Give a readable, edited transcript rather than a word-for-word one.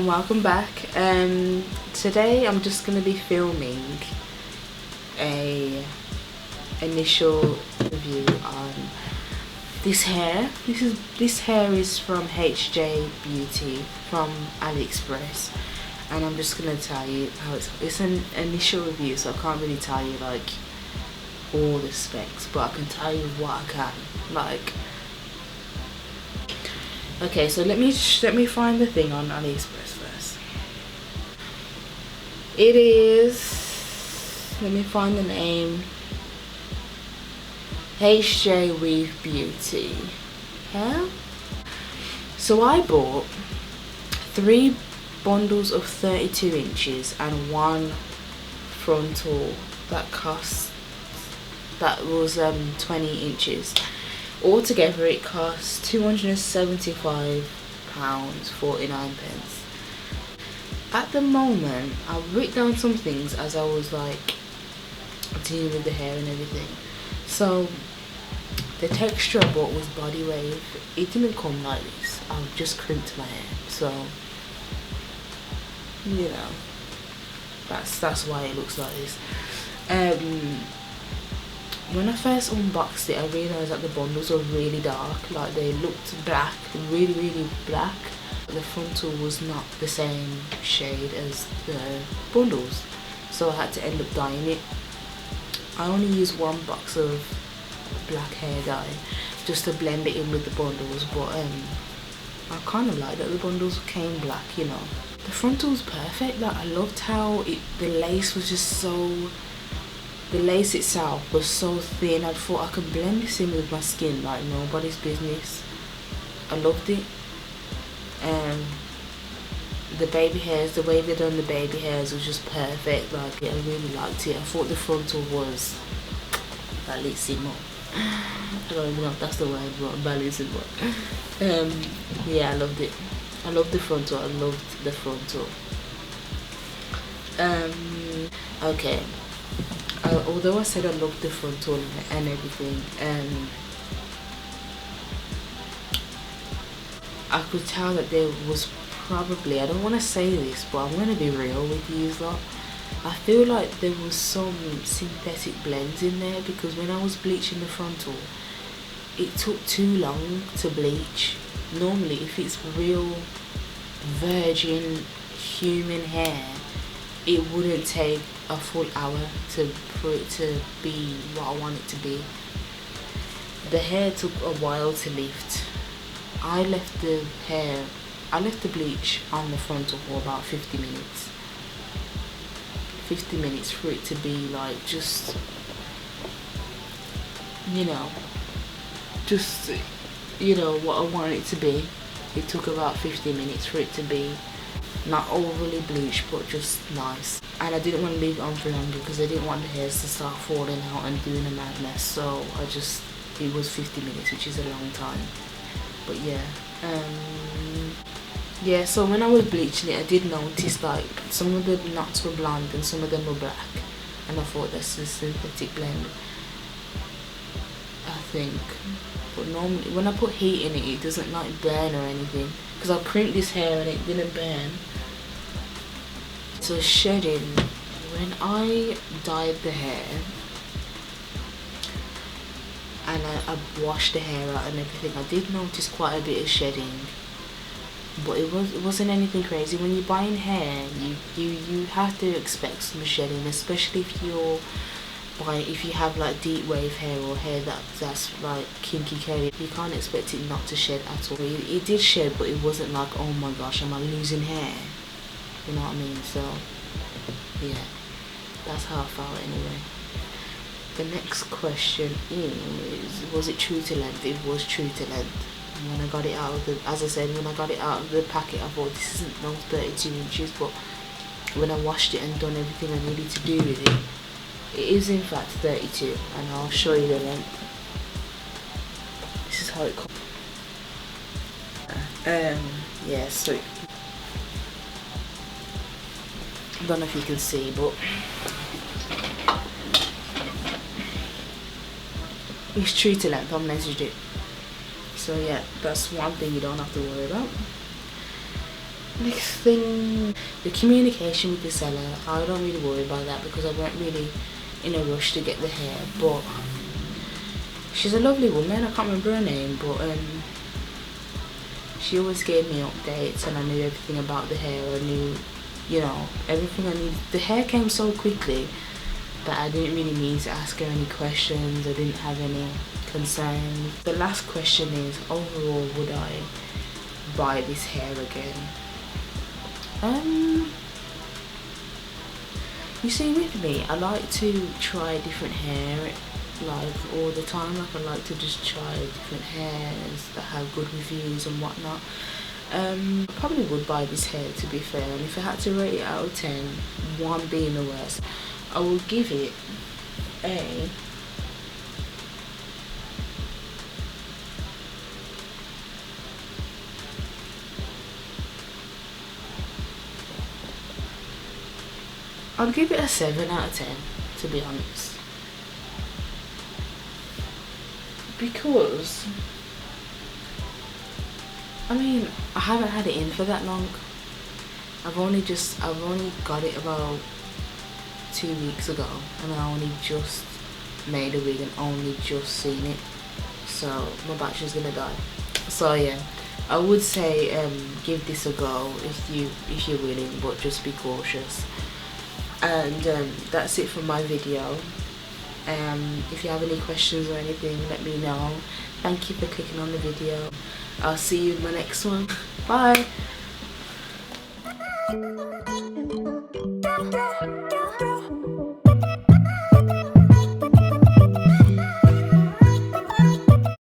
and welcome back. Today I'm just going to be filming a initial review on this hair. This hair is from HJ Beauty from Aliexpress, and I'm just going to tell you how it's an initial review, so I can't really tell you like all the specs, but I can tell you what I can. Like, okay, so let me find the thing on AliExpress first. It is, let me find the name, HJ Weave Beauty. Yeah. So I bought 3 bundles of 32 inches and 1 frontal that was 20 inches. Altogether it cost £275.49. At the moment, I've written down some things as I was like dealing with the hair and everything. So the texture I bought was body wave. It didn't come like this. I've just crimped my hair, so you know that's why it looks like this. When I first unboxed it, I realised that the bundles were really dark, like they looked black, really black. The frontal was not the same shade as the bundles, so I had to end up dyeing it. I only used 1 box of black hair dye just to blend it in with the bundles, but I kind of like that the bundles came black, you know. The frontal was perfect. Like, I loved how the lace was just so... The lace itself was so thin. I thought I could blend this in with my skin like nobody's business. I loved it. The baby hairs, the way they done the baby hairs was just perfect. Like, I really liked it. I thought the frontal was bellissimo. I don't even know if that's the word, but bellissimo. Yeah, I loved it. I loved the frontal. I loved the frontal. Okay. Although I said I loved the frontal and everything, I could tell that there was probably, I don't want to say this, but I'm going to be real with you lot. I feel like there was some synthetic blends in there, because when I was bleaching the frontal, it took too long to bleach. Normally, if it's real virgin human hair, it wouldn't take a full hour for it to be what I want it to be. The hair took a while to lift. I left the bleach on the frontal for about 50 minutes. 50 minutes for it to be like just what I want it to be. It took about 50 minutes for it to be not overly bleached, but just nice. And I didn't want to leave it on for longer because I didn't want the hairs to start falling out and doing a mad mess. So it was 50 minutes, which is a long time. But yeah, so when I was bleaching it, I did notice like some of the knots were blonde and some of them were black, and I thought that's a synthetic blend, I think. But normally when I put heat in it, it doesn't like burn or anything, because I crimped this hair and it didn't burn. So shedding, when I dyed the hair and I washed the hair out and everything, I did notice quite a bit of shedding, but it wasn't anything crazy. When you're buying hair, you have to expect some shedding, especially if you have like deep wave hair or hair that's like kinky curly. You can't expect it not to shed at all. It did shed, but it wasn't like, oh my gosh, am I losing hair? You know what I mean? So yeah, that's how I felt anyway. The next question is, was it true to length? It was true to length. And when I got it out of the, as I said, when I got it out of the packet, I thought this isn't no 32 inches, but when I washed it and done everything I needed to do with it, it is in fact 32, and I'll show you the length. This is how it comes. Yeah, so I don't know if you can see, but it's true to length. I measured it. So yeah, that's one thing you don't have to worry about. Next thing, the communication with the seller. I don't really worry about that because I weren't really in a rush to get the hair, but she's a lovely woman. I can't remember her name, but she always gave me updates and I knew everything about the hair. I knew, you know, everything I needed. The hair came so quickly that I didn't really need to ask her any questions. I didn't have any concerns. The last question is, overall, would I buy this hair again? You see, with me, I like to try different hair like all the time. Like I like to just try different hairs that have good reviews and whatnot. Probably would buy this hair, to be fair, and if I had to rate it out of 10, 1 being the worst, I would give it a I'd give it a 7 out of 10, to be honest, because I mean, I haven't had it in for that long. I've only got it about 2 weeks ago, and I only just made a wig and only just seen it, so my battery's gonna die. So yeah, I would say give this a go if you're willing, but just be cautious. And that's it for my video. If you have any questions or anything, let me know. Thank you for clicking on the video. I'll see you in my next one. Bye.